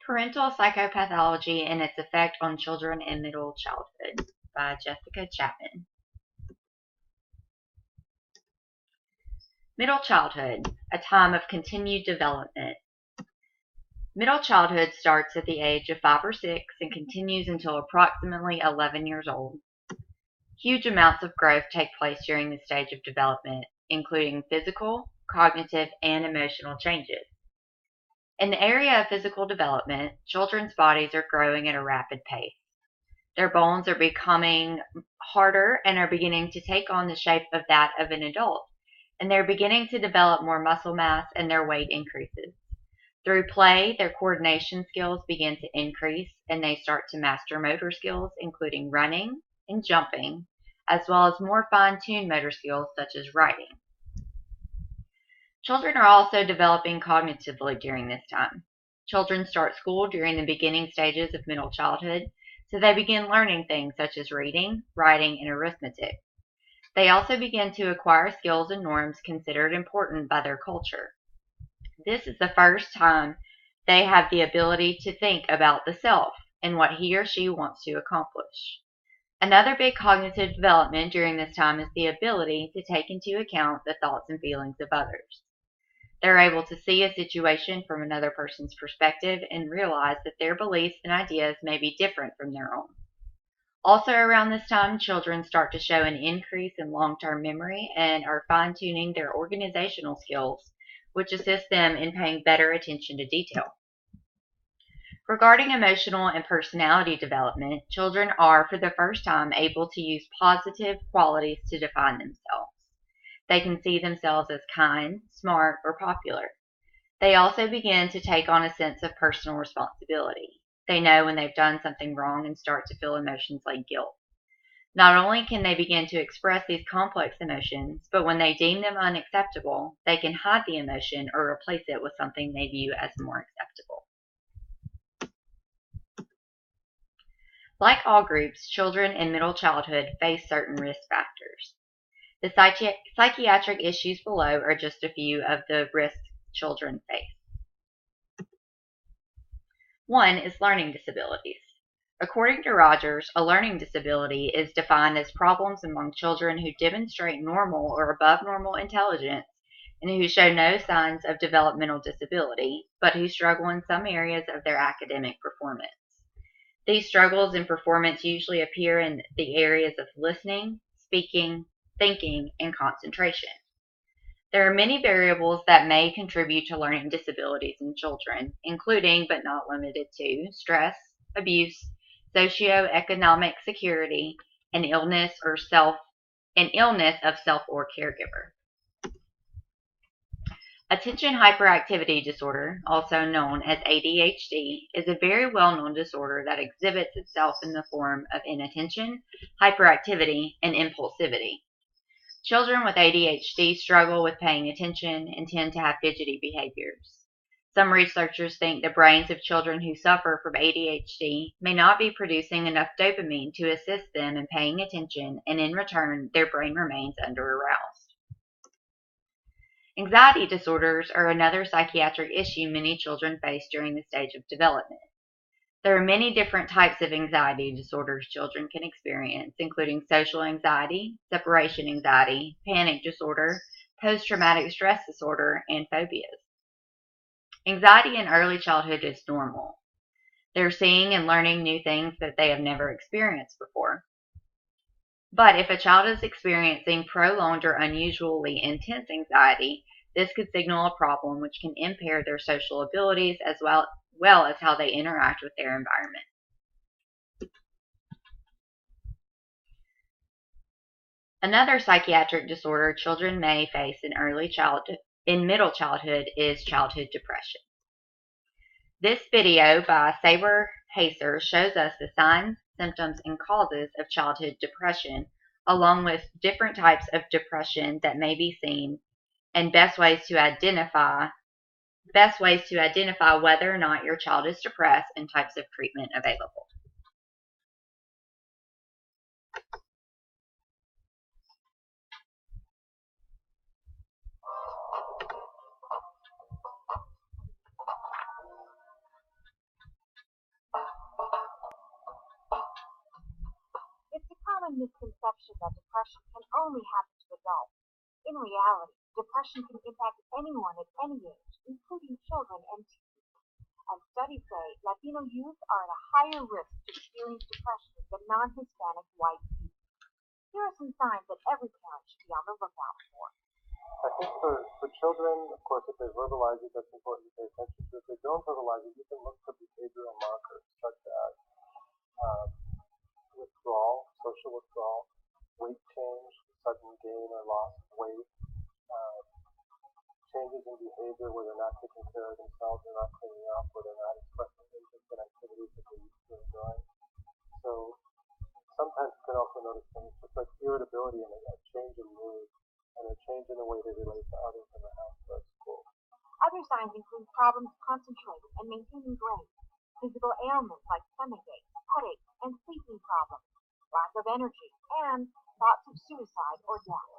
Parental Psychopathology and its Effect on Children in Middle Childhood by Jessica Chapman. Middle childhood, a time of continued development. Middle childhood starts at the age of 5 or 6 and continues until approximately 11 years old. Huge amounts of growth take place during this stage of development, including physical, cognitive, and emotional changes. In the area of physical development, children's bodies are growing at a rapid pace. Their bones are becoming harder and are beginning to take on the shape of that of an adult, and they're beginning to develop more muscle mass and their weight increases. Through play, their coordination skills begin to increase and they start to master motor skills, including running and jumping, as well as more fine-tuned motor skills such as writing. Children are also developing cognitively during this time. Children start school during the beginning stages of middle childhood, so they begin learning things such as reading, writing, and arithmetic. They also begin to acquire skills and norms considered important by their culture. This is the first time they have the ability to think about the self and what he or she wants to accomplish. Another big cognitive development during this time is the ability to take into account the thoughts and feelings of others. They're able to see a situation from another person's perspective and realize that their beliefs and ideas may be different from their own. Also around this time, children start to show an increase in long-term memory and are fine-tuning their organizational skills, which assists them in paying better attention to detail. Regarding emotional and personality development, children are, for the first time, able to use positive qualities to define themselves. They can see themselves as kind, smart, or popular. They also begin to take on a sense of personal responsibility. They know when they've done something wrong and start to feel emotions like guilt. Not only can they begin to express these complex emotions, but when they deem them unacceptable, they can hide the emotion or replace it with something they view as more acceptable. Like all groups, children in middle childhood face certain risk factors. The psychiatric issues below are just a few of the risks children face. One is learning disabilities. According to Rogers, a learning disability is defined as problems among children who demonstrate normal or above normal intelligence and who show no signs of developmental disability, but who struggle in some areas of their academic performance. These struggles in performance usually appear in the areas of listening, speaking, thinking, and concentration. There are many variables that may contribute to learning disabilities in children, including but not limited to stress, abuse, socioeconomic security, and illness of self or caregiver. Attention hyperactivity disorder, also known as ADHD, is a very well-known disorder that exhibits itself in the form of inattention, hyperactivity, and impulsivity. Children with ADHD struggle with paying attention and tend to have fidgety behaviors. Some researchers think the brains of children who suffer from ADHD may not be producing enough dopamine to assist them in paying attention, and in return, their brain remains under-aroused. Anxiety disorders are another psychiatric issue many children face during this stage of development. There are many different types of anxiety disorders children can experience, including social anxiety, separation anxiety, panic disorder, post-traumatic stress disorder, and phobias. Anxiety in early childhood is normal. They're seeing and learning new things that they have never experienced before. But if a child is experiencing prolonged or unusually intense anxiety, this could signal a problem which can impair their social abilities as well as how they interact with their environment. Another psychiatric disorder children may face in middle childhood is childhood depression. This video by Saber Haser shows us the signs, symptoms, and causes of childhood depression, along with different types of depression that may be seen and best ways to identify whether or not your child is depressed and types of treatment available. common misconception that depression can only happen to adults. In reality, depression can impact anyone at any age, including children and teens. And studies say Latino youth are at a higher risk to experience depression than non-Hispanic white youth. Here are some signs that every parent should be on the lookout for. I think for children, of course, if they verbalize it, that's important to pay attention to. If they don't verbalize it, you can look for behavioral markers such as withdrawal, social withdrawal, weight change, sudden gain or loss of weight, changes in behavior where they're not taking care of themselves, they're not cleaning up, where they're not expressing interest in activities that they used to enjoy. So sometimes you can also notice things just like irritability and a change in mood and a change in the way they relate to others in the house or at school. Other signs include problems concentrating and maintaining grades, physical ailments like stomachaches, headaches, and sleeping problems, lack of energy, and thoughts of suicide or death.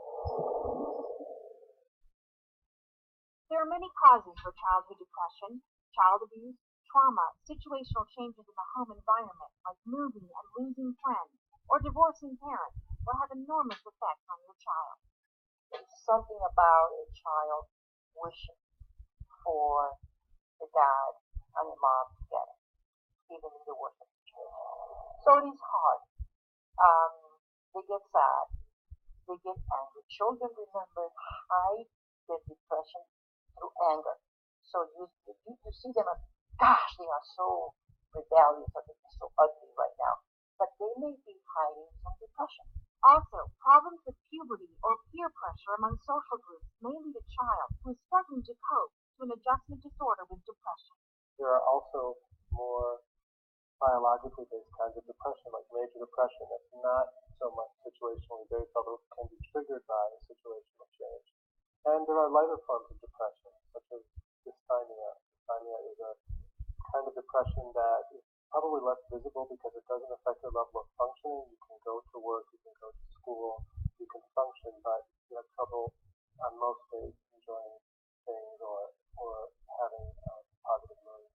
There are many causes for childhood depression: child abuse, trauma, situational changes in the home environment like moving and losing friends, or divorcing parents will have enormous effects on your child. There's something about a child wishing for the dad and the mom together, even in the worst of situations. So it is hard. They get sad. They get angry. Children, remember, hide their depression through anger. So you see them as, gosh, they are so rebellious or they're so ugly right now. But they may be hiding some depression. Also, problems with puberty or peer pressure among social groups may lead a child who is struggling to cope to an adjustment disorder with depression. There are also more biologically based kinds of depression, like major depression, that's not so much situationally based, although it can be triggered by a situational change. And there are lighter forms of depression, such as dysthymia. Dysthymia is a kind of depression that is probably less visible because it doesn't affect your level of functioning. You can go to work, you can go to school, you can function, but you have trouble on most days enjoying things or having positive mood.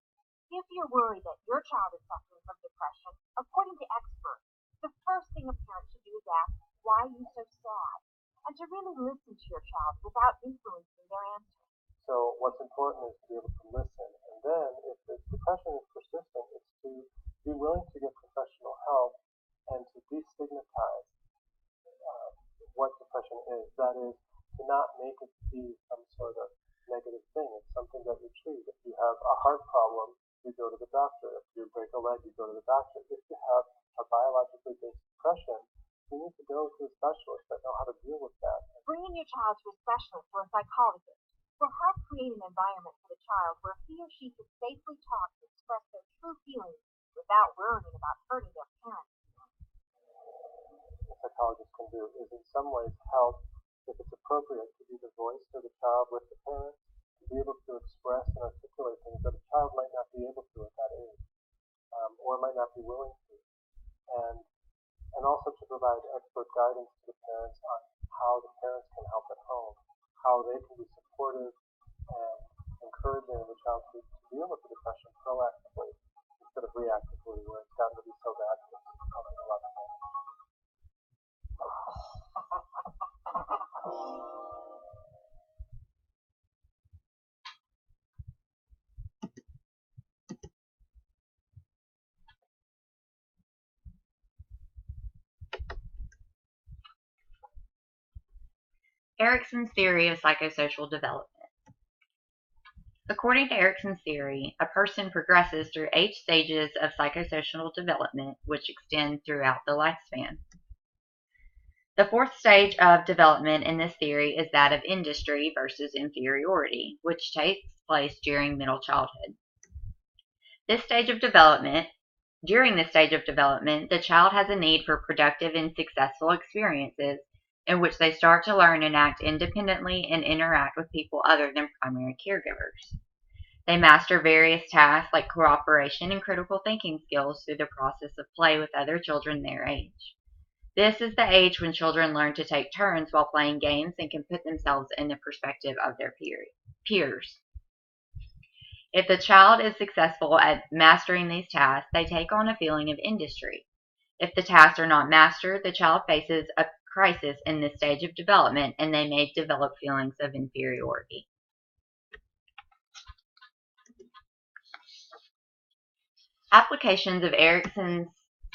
If you're worried that your child is suffering from depression, according to experts, the first thing a parent should do is ask, why are you so sad? And to really listen to your child without influencing their answer. So what's important is to be able to listen. And then if the depression is persistent, it's to be willing to get professional help and to destigmatize what depression is. That is, to not make it be some sort of negative thing. It's something that you treat. If you have a heart problem, you go to the doctor. If you break a leg, you go to the doctor. If you have a biologically based depression, you need to go to a specialist that know how to deal with that. Bringing your child to a specialist or a psychologist will help create an environment for the child where he or she can safely talk and express their true feelings without worrying about hurting their parents. A psychologist can do is in some ways help, if it's appropriate, to be the voice for the child with the parents, to be able to express and articulate things that a child might not be able to at that age, or might not be willing to. And also to provide expert guidance to the parents on how the parents can help at home, how they can be supportive and encouraging of the child to deal with the depression proactively instead of reactively, where it's gotten to be so bad that it's causing a lot of pain. Erikson's theory of psychosocial development. According to Erikson's theory, a person progresses through 8 stages of psychosocial development, which extend throughout the lifespan. The 4th stage of development in this theory is that of industry versus inferiority, which takes place during middle childhood. During this stage of development, the child has a need for productive and successful experiences in which they start to learn and act independently and interact with people other than primary caregivers. They master various tasks like cooperation and critical thinking skills through the process of play with other children their age. This is the age when children learn to take turns while playing games and can put themselves in the perspective of their peers. If the child is successful at mastering these tasks, they take on a feeling of industry. If the tasks are not mastered, the child faces a crisis in this stage of development, and they may develop feelings of inferiority. Applications of Erikson's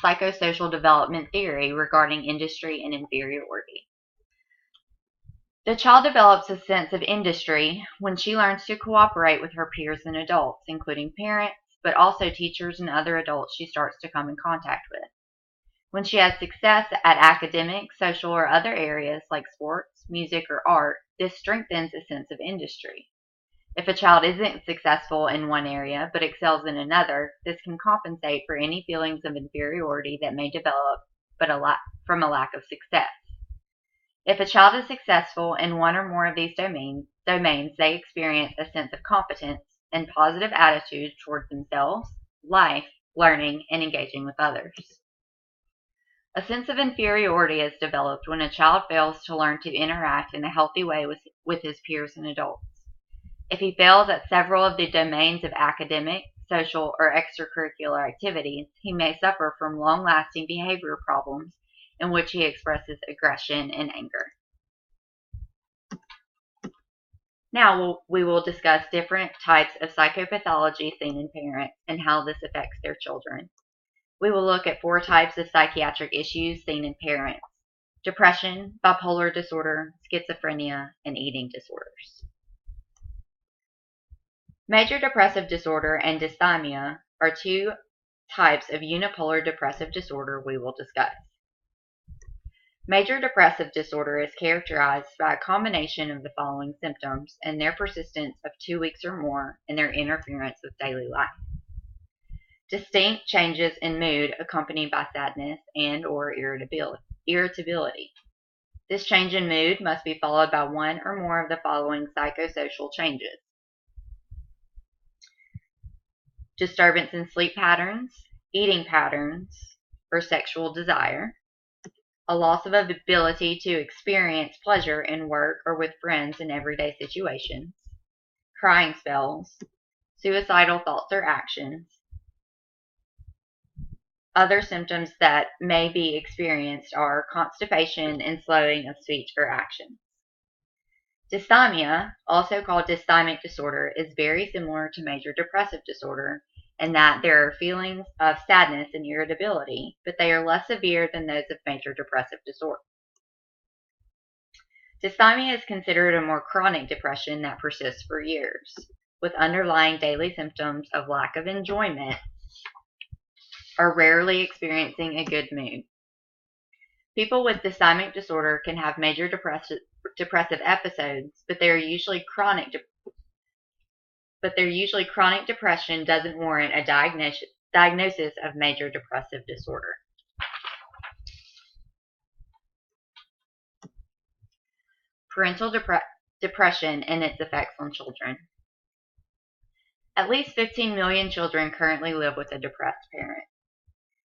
psychosocial development theory regarding industry and inferiority. The child develops a sense of industry when she learns to cooperate with her peers and adults, including parents, but also teachers and other adults she starts to come in contact with. When she has success at academic, social, or other areas like sports, music, or art, this strengthens a sense of industry. If a child isn't successful in one area but excels in another, this can compensate for any feelings of inferiority that may develop from a lack of success. If a child is successful in one or more of these domains, they experience a sense of competence and positive attitude toward themselves, life, learning, and engaging with others. A sense of inferiority is developed when a child fails to learn to interact in a healthy way with his peers and adults. If he fails at several of the domains of academic, social, or extracurricular activities, he may suffer from long-lasting behavior problems in which he expresses aggression and anger. Now we will discuss different types of psychopathology seen in parents and how this affects their children. We will look at 4 types of psychiatric issues seen in parents: depression, bipolar disorder, schizophrenia, and eating disorders. Major depressive disorder and dysthymia are 2 types of unipolar depressive disorder we will discuss. Major depressive disorder is characterized by a combination of the following symptoms and their persistence of 2 weeks or more and their interference with daily life. Distinct changes in mood accompanied by sadness and/or irritability. This change in mood must be followed by one or more of the following psychosocial changes: disturbance in sleep patterns, eating patterns, or sexual desire, a loss of ability to experience pleasure in work or with friends in everyday situations, crying spells, suicidal thoughts or actions. Other symptoms that may be experienced are constipation and slowing of speech or action. Dysthymia, also called dysthymic disorder, is very similar to major depressive disorder in that there are feelings of sadness and irritability, but they are less severe than those of major depressive disorder. Dysthymia is considered a more chronic depression that persists for years, with underlying daily symptoms of lack of enjoyment or rarely experiencing a good mood. People with dysthymic disorder can have major depressive episodes, but they're usually chronic depression doesn't warrant a diagnosis of major depressive disorder. Parental depression and its effects on children. At least 15 million children currently live with a depressed parent,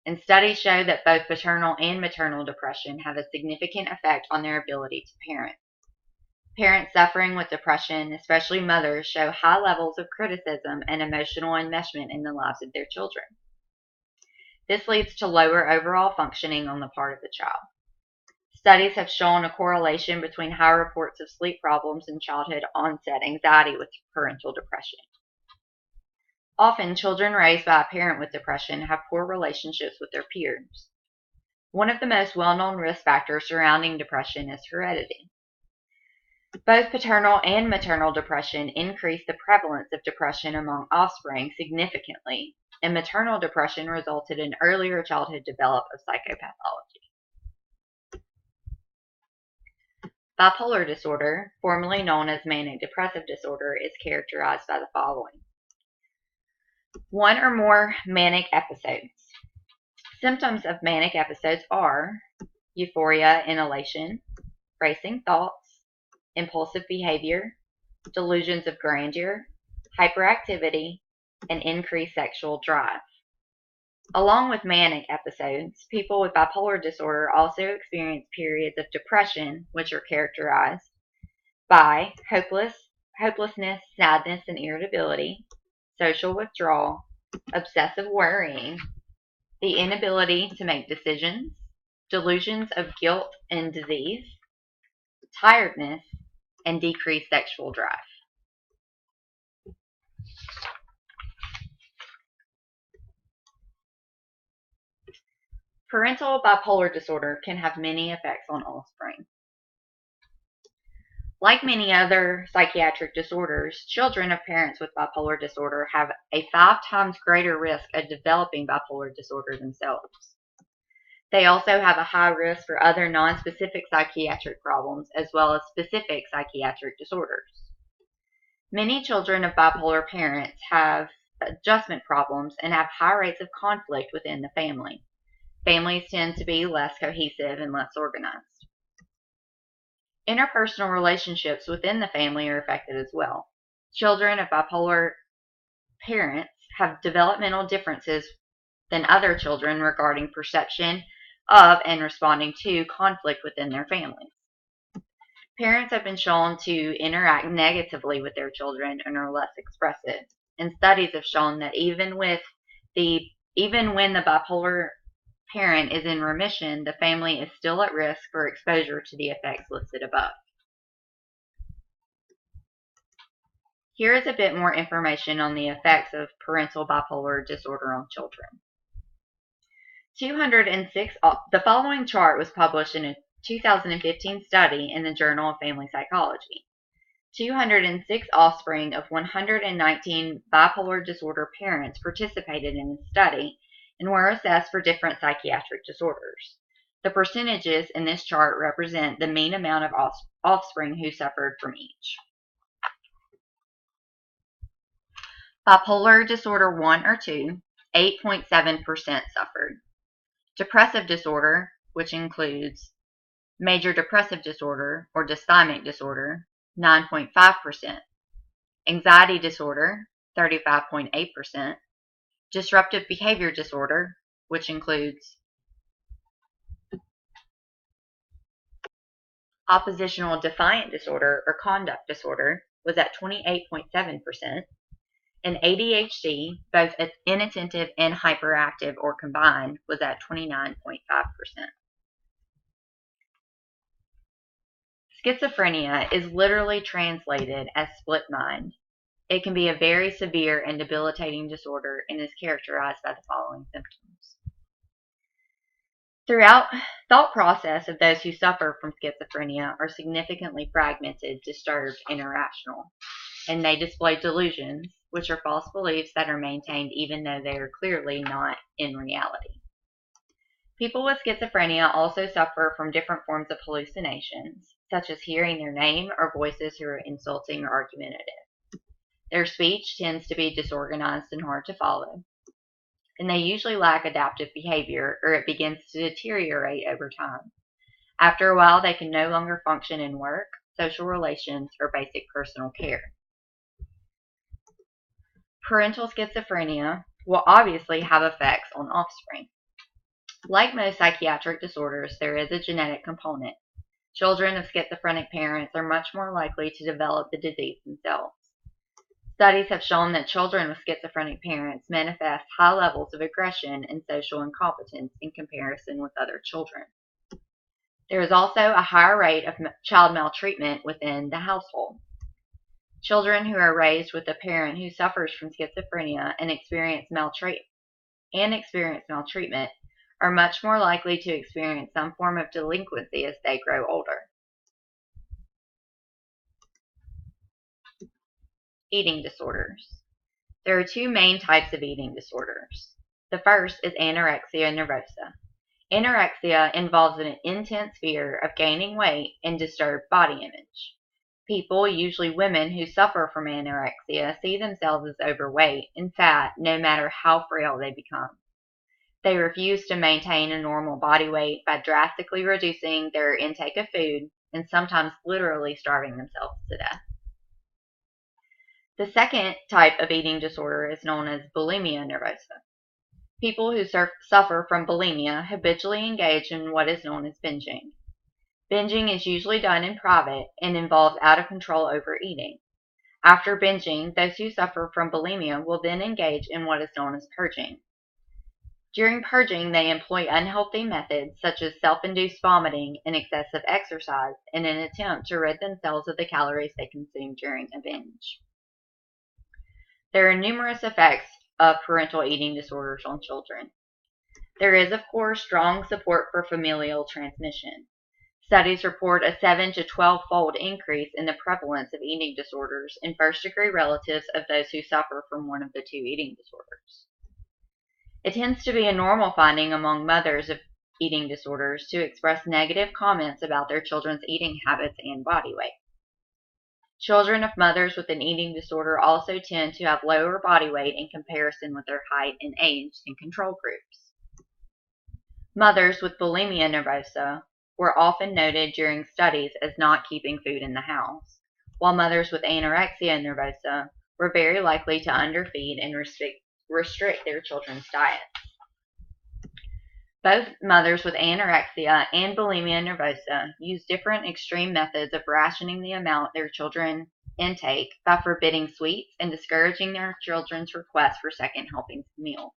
and studies show that both paternal and maternal depression have a significant effect on their ability to parent. Parents suffering with depression, especially mothers, show high levels of criticism and emotional enmeshment in the lives of their children. This leads to lower overall functioning on the part of the child. Studies have shown a correlation between high reports of sleep problems and childhood onset anxiety with parental depression. Often, children raised by a parent with depression have poor relationships with their peers. One of the most well-known risk factors surrounding depression is heredity. Both paternal and maternal depression increase the prevalence of depression among offspring significantly, and maternal depression resulted in earlier childhood development of psychopathology. Bipolar disorder, formerly known as manic depressive disorder, is characterized by the following: 1 or more manic episodes. Symptoms of manic episodes are euphoria and elation, racing thoughts, impulsive behavior, delusions of grandeur, hyperactivity, and increased sexual drive. Along with manic episodes, people with bipolar disorder also experience periods of depression, which are characterized by hopelessness, sadness, and irritability, social withdrawal, obsessive worrying, the inability to make decisions, delusions of guilt and disease, tiredness, and decreased sexual drive. Parental bipolar disorder can have many effects on offspring. Like many other psychiatric disorders, children of parents with bipolar disorder have a 5 times greater risk of developing bipolar disorder themselves. They also have a high risk for other nonspecific psychiatric problems as well as specific psychiatric disorders. Many children of bipolar parents have adjustment problems and have high rates of conflict within the family. Families tend to be less cohesive and less organized. Interpersonal relationships within the family are affected as well. Children of bipolar parents have developmental differences than other children regarding perception of and responding to conflict within their families. Parents have been shown to interact negatively with their children and are less expressive. And studies have shown that even when the bipolar parent is in remission, the family is still at risk for exposure to the effects listed above. Here is a bit more information on the effects of parental bipolar disorder on children. The following chart was published in a 2015 study in the Journal of Family Psychology. 206 offspring of 119 bipolar disorder parents participated in the study and were assessed for different psychiatric disorders. The percentages in this chart represent the mean amount of offspring who suffered from each. Bipolar disorder 1 or 2, 8.7% suffered. Depressive disorder, which includes major depressive disorder or dysthymic disorder, 9.5%. Anxiety disorder, 35.8%. Disruptive behavior disorder, which includes oppositional defiant disorder or conduct disorder, was at 28.7%. And ADHD, both inattentive and hyperactive or combined, was at 29.5%. Schizophrenia is literally translated as split mind. It can be a very severe and debilitating disorder and is characterized by the following symptoms. Thought process of those who suffer from schizophrenia are significantly fragmented, disturbed, and irrational, and they display delusions, which are false beliefs that are maintained even though they are clearly not in reality. People with schizophrenia also suffer from different forms of hallucinations, such as hearing their name or voices who are insulting or argumentative. Their speech tends to be disorganized and hard to follow, and they usually lack adaptive behavior, or it begins to deteriorate over time. After a while, they can no longer function in work, social relations, or basic personal care. Parental schizophrenia will obviously have effects on offspring. Like most psychiatric disorders, there is a genetic component. Children of schizophrenic parents are much more likely to develop the disease themselves. Studies have shown that children with schizophrenic parents manifest high levels of aggression and social incompetence in comparison with other children. There is also a higher rate of child maltreatment within the household. Children who are raised with a parent who suffers from schizophrenia and experience maltreatment are much more likely to experience some form of delinquency as they grow older. Eating disorders. There are two main types of eating disorders. The first is anorexia nervosa. Anorexia involves an intense fear of gaining weight and disturbed body image. People, usually women who suffer from anorexia, see themselves as overweight and fat no matter how frail they become. They refuse to maintain a normal body weight by drastically reducing their intake of food and sometimes literally starving themselves to death. The second type of eating disorder is known as bulimia nervosa. People who suffer from bulimia habitually engage in what is known as binging. Binging is usually done in private and involves out-of-control overeating. After binging, those who suffer from bulimia will then engage in what is known as purging. During purging, they employ unhealthy methods such as self-induced vomiting and excessive exercise in an attempt to rid themselves of the calories they consume during a binge. There are numerous effects of parental eating disorders on children. There is, of course, strong support for familial transmission. Studies report a 7 to 12-fold increase in the prevalence of eating disorders in first-degree relatives of those who suffer from one of the two eating disorders. It tends to be a normal finding among mothers of eating disorders to express negative comments about their children's eating habits and body weight. Children of mothers with an eating disorder also tend to have lower body weight in comparison with their height and age in control groups. Mothers with bulimia nervosa were often noted during studies as not keeping food in the house, while mothers with anorexia nervosa were very likely to underfeed and restrict their children's diets. Both mothers with anorexia and bulimia nervosa use different extreme methods of rationing the amount their children intake by forbidding sweets and discouraging their children's requests for second helpings of meals.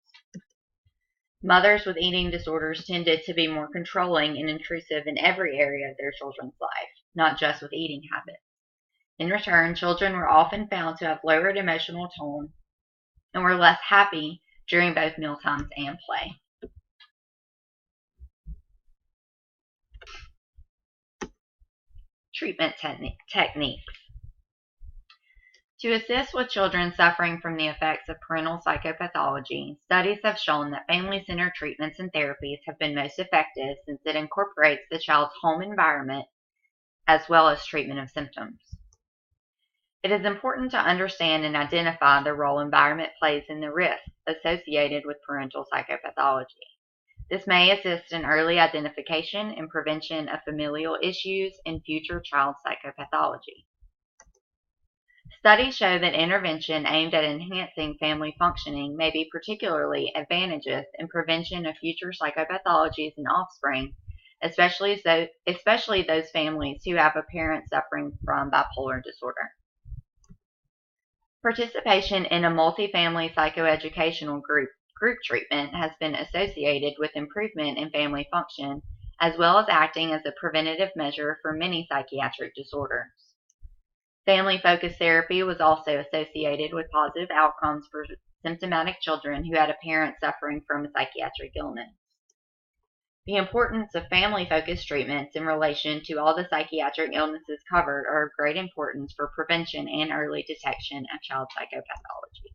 Mothers with eating disorders tended to be more controlling and intrusive in every area of their children's life, not just with eating habits. In return, children were often found to have lowered emotional tone and were less happy during both mealtimes and play. Treatment techniques. To assist with children suffering from the effects of parental psychopathology, studies have shown that family-centered treatments and therapies have been most effective since it incorporates the child's home environment as well as treatment of symptoms. It is important to understand and identify the role environment plays in the risks associated with parental psychopathology. This may assist in early identification and prevention of familial issues and future child psychopathology. Studies show that intervention aimed at enhancing family functioning may be particularly advantageous in prevention of future psychopathologies in offspring, especially those families who have a parent suffering from bipolar disorder. Participation in a multifamily psychoeducational group treatment has been associated with improvement in family function, as well as acting as a preventative measure for many psychiatric disorders. Family-focused therapy was also associated with positive outcomes for symptomatic children who had a parent suffering from a psychiatric illness. The importance of family-focused treatments in relation to all the psychiatric illnesses covered are of great importance for prevention and early detection of child psychopathology.